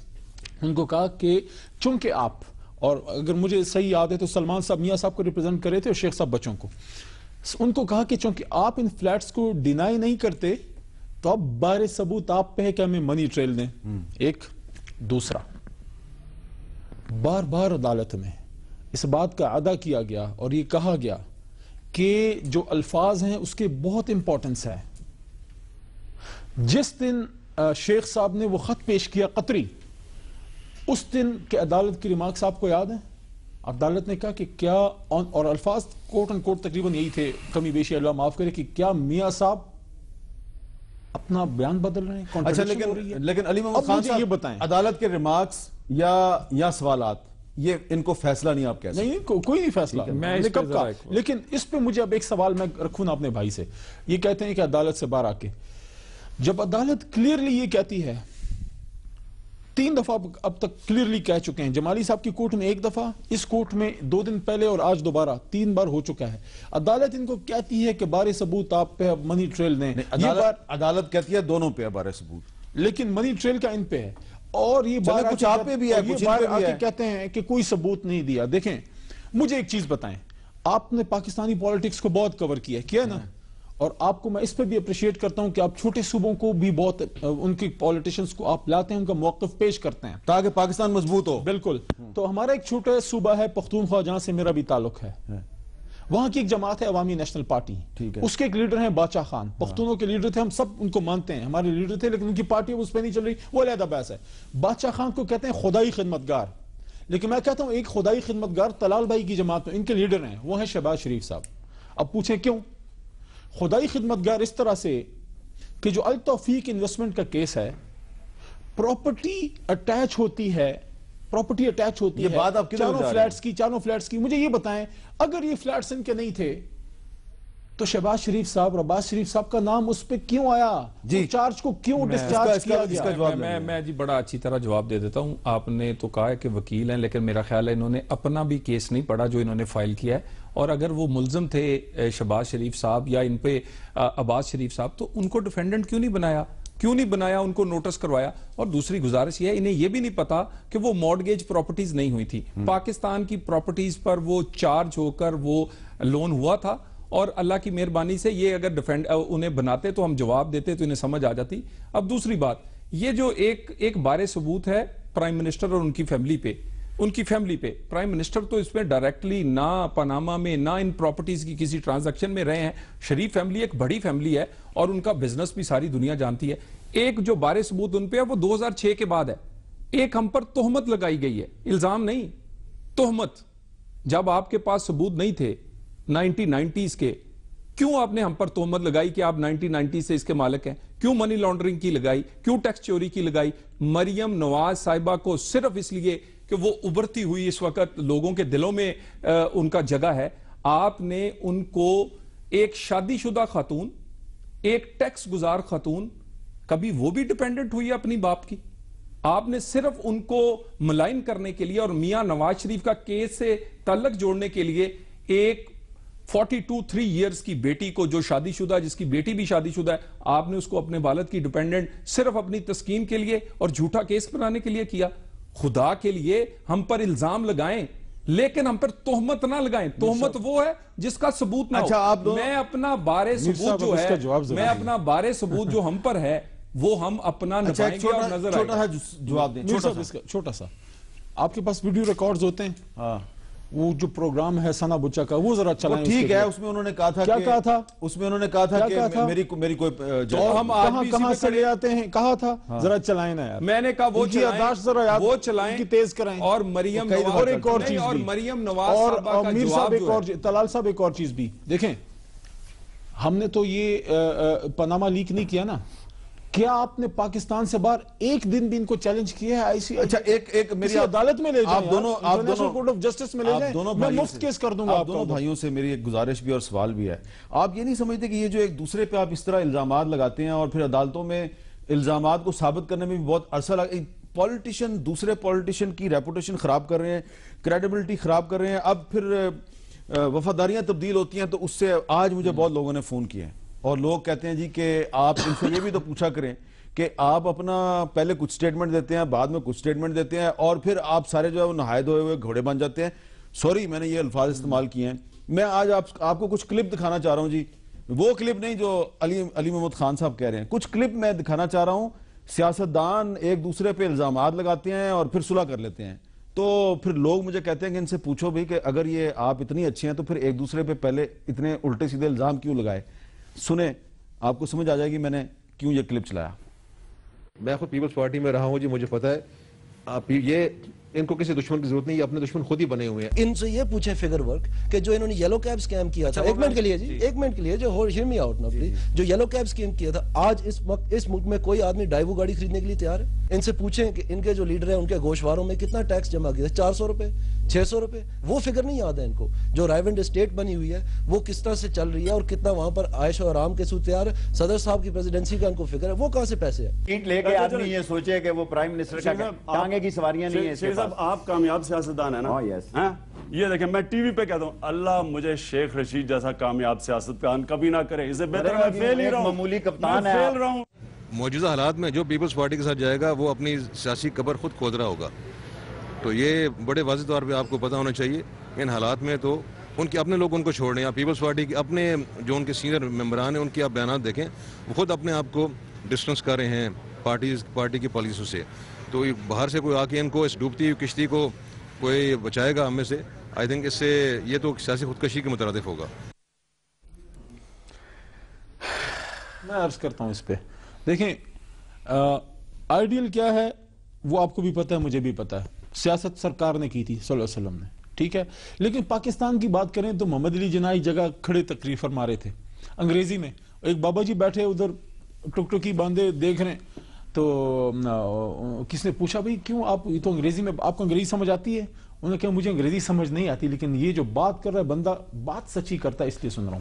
ان کو کہا کہ چونکہ آپ, اور اگر مجھے صحیح یاد ہے تو سلمان صاحب میاں صاحب کو ریپرزینٹ کر رہے تھے اور شیخ صاحب بچوں کو, ان کو کہا کہ چونکہ آپ ان فلیٹس کو ڈینائی نہیں کرتے تو اب بار ثبوت آپ پہ ہے کہ ہمیں منی ٹریل دیں. ایک دوسرا, بار بار عدالت میں اس بات کا ادا کیا گیا اور یہ کہا گیا کہ جو الفاظ ہیں اس کے بہت امپورٹنس ہے. جس دن شیخ صاحب نے وہ خط پیش کیا قطری, اس دن کے عدالت کی ریمارکس آپ کو یاد ہے, عدالت نے کہا کہ کیا, اور الفاظ کوٹ ان کوٹ تقریباً یہی تھے, کمی بیشی اللہ معاف کرے, کہ کیا میاں صاحب اپنا بیان بدل رہے ہیں. اچھا لیکن علی محمد خان صاحب یہ بتائیں, عدالت کے ریمارکس یا سوالات, یہ ان کو فیصلہ نہیں آپ کہہ سکتے؟ نہیں, کوئی نہیں فیصلہ. لیکن اس پہ مجھے اب ایک سوال میں رکھوں نا اپنے بھائی سے. یہ کہتے ہیں کہ عدالت سے باہر آ کے, جب عدالت کلیئرلی یہ کہتی ہے, 3 دفعہ اب تک کلیئرلی کہہ چکے ہیں, جمالی صاحب کی کورٹ میں 1 دفعہ, اس کورٹ میں 2 دن پہلے, اور آج دوبارہ 3 بار ہو چکا ہے. عدالت ان کو کہتی ہے کہ بار ثبوت آپ پہ منی ٹریل دیں. عدالت کہتی ہے دونوں پہ بار ثبوت, لیکن منی ٹریل کا ان پہ ہے, اور یہ بار کچھ آپ پہ بھی ہے, کچھ ان پہ بھی ہے. کہتے ہیں کہ کوئی ثبوت نہیں دیا. دیکھیں مجھے ایک چیز بتائیں, آپ نے پاکستانی پالیٹکس کو بہت کور کیا نا, اور آپ کو میں اس پہ بھی اپریشیٹ کرتا ہوں کہ آپ چھوٹے صوبوں کو بھی بہت, ان کی پالیٹیشنز کو آپ لاتے ہیں, ان کا موقف پیش کرتے ہیں تاکہ پاکستان مضبوط ہو. بالکل. تو ہمارا ایک چھوٹا صوبہ ہے پختونخوا, جہاں سے میرا بھی تعلق ہے. وہاں کی ایک جماعت ہے عوامی نیشنل پارٹی, اس کے ایک لیڈر ہیں باچا خان, پختونوں کے لیڈر تھے, ہم سب ان کو مانتے ہیں, ہمارے لیڈر تھے, لیکن ان کی پارٹی اس پہ نہیں چل رہی, وہ علیحدہ بحث ہے. باچا خان کو کہتے ہیں خدائی خدمتگار, لیکن میں کہتا ہوں ایک خدائی خدمتگار طلال بھائی کی جماعت میں ان کے لیڈر ہیں, وہ ہیں شہباز شریف صاحب. اب پوچھیں کیوں خدائی خدمتگار؟ اس طرح سے کہ جو التوفیق انویسٹمنٹ کا کیس ہے, پراپرٹی اٹیچ ہوتی ہے, یہ بات آپ چاروں فلیٹس کی. مجھے یہ بتائیں, اگر یہ فلیٹس ان کے نہیں تھے تو شہباز شریف صاحب، رباز شریف صاحب کا نام اس پہ کیوں آیا؟ جی چارج کو کیوں ڈسچارج کیا گیا؟ میں جی بڑا اچھی طرح جواب دے دیتا ہوں. آپ نے تو کہا ہے کہ وکیل ہیں، لیکن میرا خیال ہے انہوں نے اپنا بھی کیس نہیں پڑھا جو انہوں نے فائل کیا ہے. اور اگر وہ ملزم تھے شہباز شریف صاحب یا ان پہ عباس شریف صاحب، تو ان کو ڈیفینڈنٹ کیوں نہیں بنایا، ان کو نوٹس کروایا؟ اور دوسری گزارش یہ ہے، انہیں یہ بھی نہیں پتا کہ وہ مارگیج پراپرٹیز نہیں ہوئی تھی، پاکستان کی پراپرٹیز پر وہ چارج ہو کر وہ لون ہوا تھا. اور اللہ کی مہربانی سے یہ اگر انہیں بناتے تو ہم جواب دیتے تو انہیں سمجھ آ جاتی. اب دوسری بات، یہ جو ایک بارے ثبوت ہے پرائم منسٹر اور ان کی فیملی پہ، پرائم منسٹر تو اس میں ڈائریکٹلی نہ پاناما میں نہ ان پراپرٹیز کی کسی ٹرانزیکشن میں رہے ہیں. شریف فیملی ایک بڑی فیملی ہے اور ان کا بزنس بھی ساری دنیا جانتی ہے. ایک جو بارے ثبوت ان پہ ہے وہ 2006 کے بعد ہے. ایک ہم پر تہمت لگائی گئی ہے، الزام نہیں، تہمت. جب آپ کے پاس ثبوت نہیں تھے 1990s کے، کیوں آپ نے ہم پر تہمت لگائی کہ آپ 1990 سے اس کے مالک ہیں؟ کیوں منی لانڈرنگ کی لگائی؟ کیوں ٹیکس چوری کی لگائی؟ مریم نواز صاحبہ کو صرف اس لیے کہ وہ ابھرتی ہوئی اس وقت لوگوں کے دلوں میں ان کا جگہ ہے، آپ نے ان کو ایک شادی شدہ خاتون، ایک ٹیکس گزار خاتون، کبھی وہ بھی ڈیپینڈنٹ ہوئی اپنی باپ کی، آپ نے صرف ان کو ملائن کرنے کے لیے اور میاں نواز شریف کا کیس سے تعلق جوڑنے کے لیے ایک 42 ایئرز کی بیٹی کو جو شادی شدہ، جس کی بیٹی بھی شادی شدہ ہے، آپ نے اس کو اپنے والد کی ڈیپینڈنٹ صرف اپنی تسکین کے لیے اور جھوٹا کیس بنانے کے لیے کیا. خدا کے لیے ہم پر الزام لگائیں لیکن ہم پر تہمت نہ لگائیں. تہمت وہ ہے جس کا ثبوت نہ ہو. میں اپنا بارے ثبوت جو ہے، میں اپنا بارے ثبوت جو ہم پر ہے وہ ہم اپنا نبھائیں گے اور نظر آئے گا. جواب دیں چھوٹا سا. آپ کے پاس ویڈیو ریکارڈز ہوتے ہیں؟ وہ جو پروگرام ہے ثنا بچہ کا، وہ ذرا چلائیں. ٹھیک ہے، اس میں انہوں نے کہا تھا، کیا کہا تھا اس میں؟ انہوں نے کہا تھا کہ میری کوئی ہم کہاں سے لے آتے ہیں، کہا تھا ذرا چلائیں نا یار. میں نے کہا وہ چلائیں تیز کرائیں. اور مریم نواز اور ایک اور چیز بھی، اور مریم نواز صاحبہ کا میر صاحب ایک اور، جواب طلال صاحب ایک اور چیز بھی دیکھیں. ہم نے تو یہ پاناما لیک نہیں کیا نا. کیا آپ نے پاکستان سے باہر ایک دن بھی ان کو چیلنج کیا ہے؟ اچھا ایک میری عدالت میں لے جائیں، آپ دونوں کورٹ آف جسٹس میں لے جائیں، میں مفت کیس کر دوں گا. آپ دونوں بھائیوں سے میری ایک گزارش بھی اور سوال بھی ہے. آپ یہ نہیں سمجھتے کہ یہ جو ایک دوسرے پہ آپ اس طرح الزامات لگاتے ہیں اور پھر عدالتوں میں الزامات کو ثابت کرنے میں بھی بہت عرصہ لگا، پولیٹیشین دوسرے پولیٹیشین کی ریپوٹیشن خراب کر رہے ہیں، کریڈیبلٹی خراب کر رہے ہیں. اب پھر وفاداریاں تبدیل ہوتی ہیں. تو اس سے آج مجھے بہت لوگوں نے فون کیے ہیں اور لوگ کہتے ہیں جی کہ آپ ان سے یہ بھی تو پوچھا کریں کہ آپ اپنا پہلے کچھ سٹیٹمنٹ دیتے ہیں، بعد میں کچھ سٹیٹمنٹ دیتے ہیں اور پھر آپ سارے جو ہے وہ نہائے دھوئے ہوئے گھوڑے بن جاتے ہیں. سوری میں نے یہ الفاظ استعمال کیے ہیں. میں آج آپ کو کچھ کلپ دکھانا چاہ رہا ہوں جی. وہ کلپ نہیں جو علی محمد خان صاحب کہہ رہے ہیں، کچھ کلپ میں دکھانا چاہ رہا ہوں. سیاستدان ایک دوسرے پہ الزامات لگاتے ہیں اور پھر صلح کر لیتے ہیں. تو پھر لوگ مجھے کہتے ہیں کہ ان سے پوچھو بھی کہ اگر یہ آپ اتنی اچھے ہیں تو پھر ایک دوسرے پہ پہلے اتنے الٹے سیدھے الزام کیوں لگائے. سنیں، آپ کو سمجھ آ جائے گی میں نے کیوں یہ کلپ چلایا. میں خود پیپلز پارٹی میں رہا ہوں جی، مجھے پتا ہے. آپ یہ ان کو کسی دشمن کی ضرورت نہیں، یہ اپنے دشمن خود ہی بنے ہوئے ہیں. ان سے یہ پوچھیں فگر ورک کہ جو انہوں نے یلو کیب سکیم کیا تھا، ایک منٹ کے لیے جی، ایک منٹ کے لیے، جو ہیئر می آؤٹ نا پلیز، جو یلو کیب سکیم کیا تھا، آج اس وقت اس ملک میں کوئی آدمی ڈائیو گاڑی خریدنے کے لیے تیار ہے؟ ان سے پوچھیں کہ ان کے جو لیڈر ہیں ان کے گوشواروں میں کتنا ٹیکس جمع کیا تھا، 400 روپے، 600 روپے، وہ فگر نہیں یاد ہے ان کو. جو رائیونڈ اسٹیٹ بنی ہوئی ہے وہ کس طرح سے چل رہی ہے اور کتنا وہاں پر عائش و آرام کے سود تیار ہے. صدر صاحب کی پریزیڈنسی کا ان کو فکر ہے، وہ کہاں سے پیسے ہیں؟ سیٹ لے کے آدمی یہ سوچے کہ وہ پرائم منسٹر کا ٹانگے کی سواریاں نہیں ہیں. شیخ صاحب آپ کامیاب سیاستدان ہیں نا. یہ دیکھیں میں ٹی وی پہ کہتا ہوں اللہ مجھے شیخ رشید جیسا کامیاب سیاستدان کبھی نہ کرے. اسے بہتر میں فیل ہی رہا ہوں، معمولی کپتان میں فیل رہا ہوں. موجودہ حالات میں جو پیپلز پارٹی کے ساتھ جائے گا وہ اپنی سیاسی قبر خود کھود رہا ہوگا. تو یہ بڑے واضح طور پہ آپ کو پتہ ہونا چاہیے ان حالات میں. تو ان کے اپنے لوگ ان کو چھوڑ رہے ہیں. پیپلز پارٹی کے اپنے جو ان کے سینئر ممبران ہیں ان کے آپ بیانات دیکھیں، وہ خود اپنے آپ کو ڈسٹنس کر رہے ہیں پارٹی کی پالیسیوں سے. تو باہر سے کوئی آ کے ان کو اس ڈوبتی ہوئی کشتی کو کوئی بچائے گا ہمیں سے، آئی تھنک اس سے یہ تو سیاسی خودکشی کے مترادف ہوگا. میں عرض کرتا ہوں اس پہ، دیکھیں آئیڈیل کیا ہے وہ آپ کو بھی پتہ ہے، مجھے بھی پتہ ہے. سیاست سرکار نے کی تھی صلی اللہ علیہ وسلم نے، ٹھیک ہے. لیکن پاکستان کی بات کریں تو محمد علی جناح جگہ کھڑے تقریر فرما رہے تھے انگریزی میں. ایک بابا جی بیٹھے ادھر ٹک ٹکی باندھے دیکھ رہے ہیں. تو کس نے پوچھا بھئی کیوں آپ یہ تو انگریزی میں، آپ کو انگریزی سمجھ آتی ہے؟ انہوں نے کہا مجھے انگریزی سمجھ نہیں آتی لیکن یہ جو بات کر رہا ہے بندہ بات سچی کرتا ہے اس لیے سن رہا ہوں.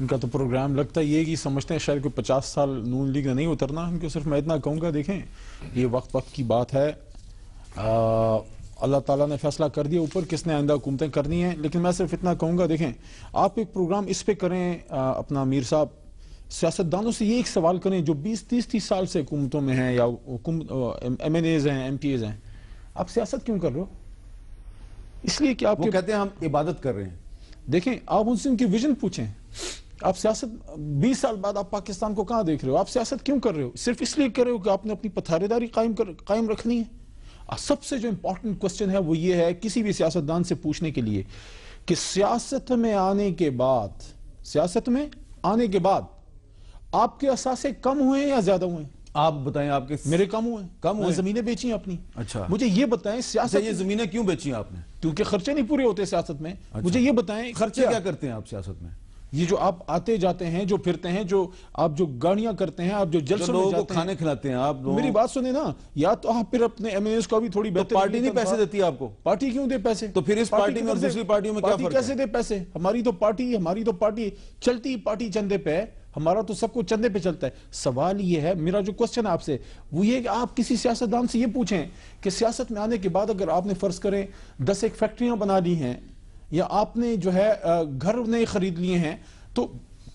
ان کا تو پروگرام لگتا یہ کہ سمجھتے ہیں شاید کوئی 50 سال نون لیگ نے نہیں اترنا. ان کو صرف میں اتنا کہوں گا دیکھیں یہ وقت کی بات ہے, اللہ تعالیٰ نے فیصلہ کر دیا اوپر کس نے آئندہ حکومتیں کرنی ہیں, لیکن میں صرف اتنا کہوں گا دیکھیں آپ ایک پروگرام اس پہ کریں اپنا میر صاحب, سیاستدانوں سے یہ ایک سوال کریں جو 20-30 سال سے حکومتوں میں ہیں یا ایم این ایز ہیں, ایم پی ایز ہیں, آپ سیاست کیوں کر رہے ہو؟ اس لیے کہ آپ وہ کہتے ہیں ہم عبادت کر رہے ہیں. دیکھیں آپ ان سے ان کی ویژن پوچھیں, آپ سیاست 20 سال بعد آپ پاکستان کو کہاں دیکھ رہے ہو؟ آپ سیاست کیوں کر رہے ہو؟ صرف اس لیے کر رہے ہو کہ آپ نے اپنی پتھارے داری قائم رکھنی ہے. سب سے جو امپورٹنٹ کوسچن ہے وہ یہ ہے کسی بھی سیاستدان سے پوچھنے کے لیے کہ سیاست میں آنے کے بعد آپ کے اثاثے کم ہوئے ہیں یا زیادہ ہوئے ہیں؟ آپ بتائیں. آپ کے میرے کم ہوئے زمینیں بیچی ہیں اپنی. اچھا مجھے یہ بتائیں سیاست یہ زمینیں کیوں بیچی ہیں آپ نے؟ کیونکہ خرچے نہیں پورے ہوتے سیاست میں. مجھے یہ بتائیں خرچے کیا کرتے ہیں آپ سیاست میں؟ یہ جو آپ آتے جاتے ہیں, جو پھرتے ہیں, جو آپ جو گاڑیاں کرتے ہیں, آپ جو جلسوں میں جاتے ہیں, کھانے کھلاتے ہیں, آپ میری بات سنیں نا, یا تو آپ پھر اپنے ایم این ایز کو بھی تھوڑی بہتر. پارٹی نہیں پیسے دیتی آپ کو؟ پارٹی کیوں دے پیسے؟ تو پھر اس پارٹی میں اور دوسری پارٹیوں میں کیا فرق ہے؟ کیسے دے پیسے؟ ہماری تو پارٹی چلتی پارٹی چندے پہ ہے, ہمارا تو سب کچھ چندے پہ چلتا ہے. سوال یہ ہے میرا جو کوسچن آپ سے وہ یہ کہ آپ کسی سیاستدان سے یہ پوچھیں کہ سیاست میں آنے کے بعد اگر آپ نے فرض کریں 10 ایک فیکٹریاں بنا لی ہیں یا آپ نے جو ہے گھر نئے خرید لیے ہیں تو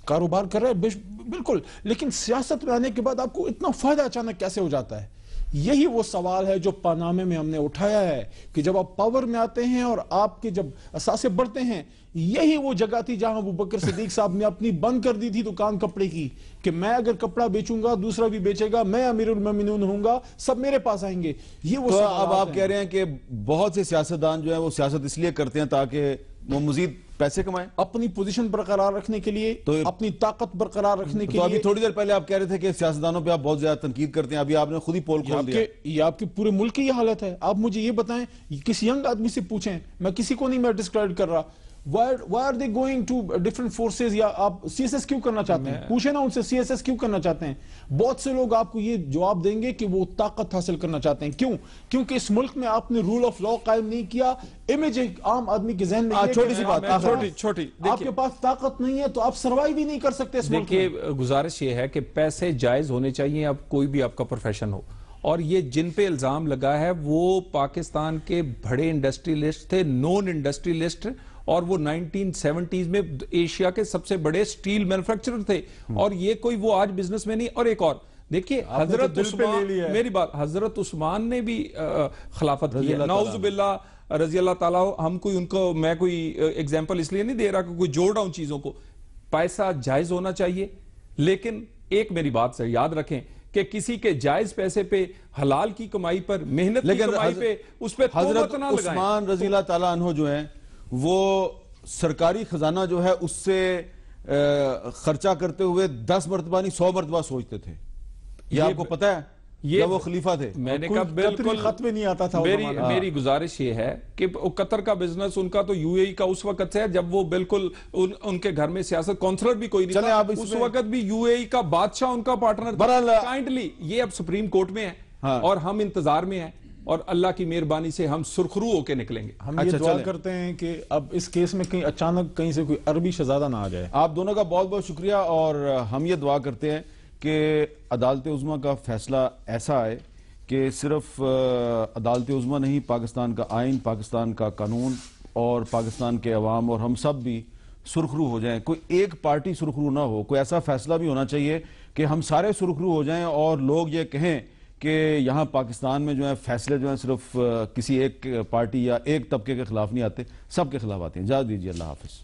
کاروبار کر رہے ہیں بالکل, لیکن سیاست میں آنے کے بعد آپ کو اتنا فائدہ اچانک کیسے ہو جاتا ہے؟ یہی وہ سوال ہے جو پانامے میں ہم نے اٹھایا ہے کہ جب آپ پاور میں آتے ہیں اور آپ کے جب اثاثے بڑھتے ہیں, یہی وہ جگہ تھی جہاں ابوبکر صدیق صاحب نے اپنی بند کر دی تھی دکان کپڑے کی کہ میں اگر کپڑا بیچوں گا دوسرا بھی بیچے گا, میں امیر المومنین ہوں گا, سب میرے پاس آئیں گے. یہ وہ تو اب آپ کہہ رہے ہیں کہ بہت سے سیاستدان جو ہیں وہ سیاست اس لیے کرتے ہیں تاکہ وہ مزید پیسے کمائیں, اپنی پوزیشن برقرار رکھنے کے لیے, اپنی طاقت برقرار رکھنے کے لیے. تو ابھی تھوڑی دیر پہلے آپ کہہ رہے تھے کہ سیاستدانوں پہ آپ بہت زیادہ تنقید کرتے ہیں, ابھی آپ نے خود ہی پول کھول دیا. یہ آپ کے پورے ملک کی یہ حالت ہے. آپ مجھے یہ بتائیں, کسی ینگ آدمی سے پوچھیں, میں کسی کو نہیں میں ڈسکریڈٹ کر رہا, why are they going to different forces, یا آپ سی ایس ایس کیوں کرنا چاہتے ہیں؟ پوچھیں نا ان سے سی ایس ایس کیوں کرنا چاہتے ہیں. بہت سے لوگ آپ کو یہ جواب دیں گے کہ وہ طاقت حاصل کرنا چاہتے ہیں. کیوں؟ کیونکہ اس ملک میں آپ نے رول آف لا قائم نہیں کیا. امیج ایک عام آدمی کے ذہن میں چھوٹی سی بات, چھوٹی آپ کے پاس طاقت نہیں ہے تو آپ سروائیو بھی نہیں کر سکتے اس ملک میں. دیکھیے گزارش یہ ہے کہ پیسے جائز ہونے چاہیے, اب کوئی بھی آپ کا پروفیشن ہو, اور یہ جن پہ الزام لگا ہے وہ پاکستان کے بڑے انڈسٹریلسٹ تھے, نون انڈسٹریلسٹ, اور وہ 1970s میں ایشیا کے سب سے بڑے سٹیل مینوفیکچرر تھے, اور یہ کوئی وہ آج بزنس میں نہیں. اور ایک اور دیکھیے حضرت عثمان, میری بات, حضرت عثمان نے بھی خلافت کی ہے, نعوذ باللہ رضی اللہ تعالیٰ. ہم کوئی ان کو, میں کوئی ایگزامپل اس لیے نہیں دے رہا کہ کوئی جوڑ رہا ہوں چیزوں کو. پیسہ جائز ہونا چاہیے, لیکن ایک میری بات سے یاد رکھیں کہ کسی کے جائز پیسے پہ, حلال کی کمائی پر, محنت کی کمائی پہ, اس پہ حضرت عثمان رضی اللہ تعالیٰ عنہ جو ہیں وہ سرکاری خزانہ جو ہے اس سے خرچہ کرتے ہوئے 10 مرتبہ نہیں 100 مرتبہ سوچتے تھے. یہ آپ کو پتہ ہے یہ وہ خلیفہ تھے. میں نے کہا بالکل خط میں نہیں آتا تھا. میری گزارش یہ ہے کہ قطر کا بزنس ان کا تو یو اے ای کا اس وقت سے ہے جب وہ بالکل ان کے گھر میں سیاست کونسلر بھی کوئی نہیں تھا, اس وقت بھی یو اے ای کا بادشاہ ان کا پارٹنر تھا. کائنڈلی یہ اب سپریم کورٹ میں ہے اور ہم انتظار میں ہیں, اور اللہ کی مہربانی سے ہم سرخرو ہو کے نکلیں گے. ہم یہ دعا کرتے ہیں کہ اب اس کیس میں کہیں اچانک کہیں سے کوئی عربی شہزادہ نہ آ جائے. آپ دونوں کا بہت بہت شکریہ, اور ہم یہ دعا کرتے ہیں کہ عدالت عظمیٰ کا فیصلہ ایسا آئے کہ صرف عدالت عظمیٰ نہیں, پاکستان کا آئین, پاکستان کا قانون اور پاکستان کے عوام اور ہم سب بھی سرخرو ہو جائیں. کوئی ایک پارٹی سرخرو نہ ہو. کوئی ایسا فیصلہ بھی ہونا چاہیے کہ ہم سارے سرخرو ہو جائیں اور لوگ یہ کہیں کہ یہاں پاکستان میں جو ہے فیصلے جو ہیں صرف کسی ایک پارٹی یا ایک طبقے کے خلاف نہیں آتے, سب کے خلاف آتے ہیں. اجازت دیجیے, اللہ حافظ.